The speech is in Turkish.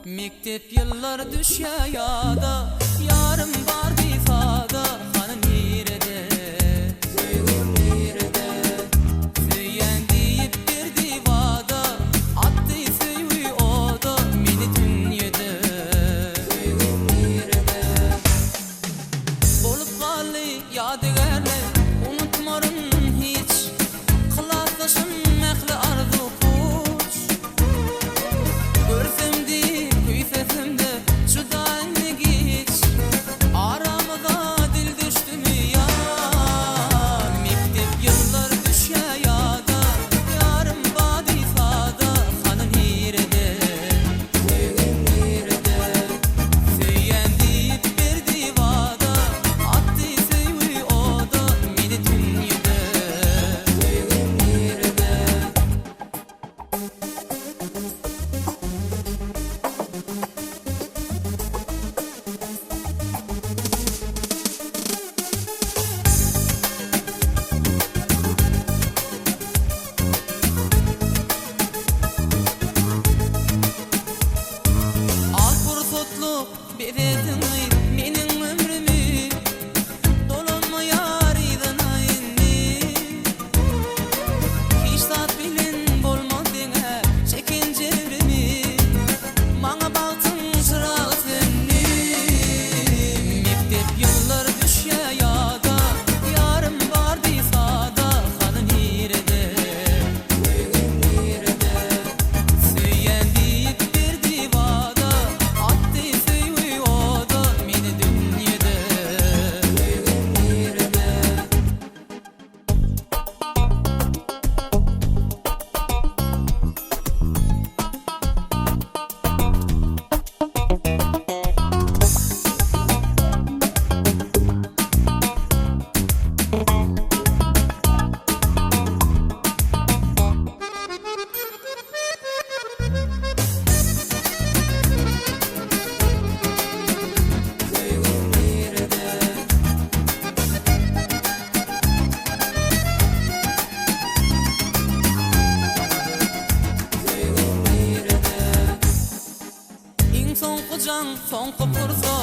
Mektep yıllar düşe yada, yarım var difada. Hanım nerede, söylüm nerede? Söyyen deyip bir divada, attı söyü oda, meni dünyada. Söylüm nerede? Bolup kallı yadigarlar, unutmarım hiç. Kılatlaşım mehli arzu kuş. Görsem değil kuyfetimde şu daimi geç. Aramıza dil düştü mü ya? Mektep yıllar düşe yada, yarım badi ifada. Hanım nerede, söylüm nerede? Söyyen deyip bir divada, attı söyü oda, meni dünyada. Söylüm nerede? Al fırsatlı beredin menin ömrümü, dolanma yariden ayinni. Hiç tat bilin bolmadığına çekincelerimi, bana baktın sıra senni. Mektep yıllar düşe yada, yarım var difada. Hanım nerede, söylüm nerede? Söyyen deyip bir divada, attı söyü oda, meni dünyada. Söylüm nerede? Söylüm nerede? Söylüm nerede? İn son kocan son kopursa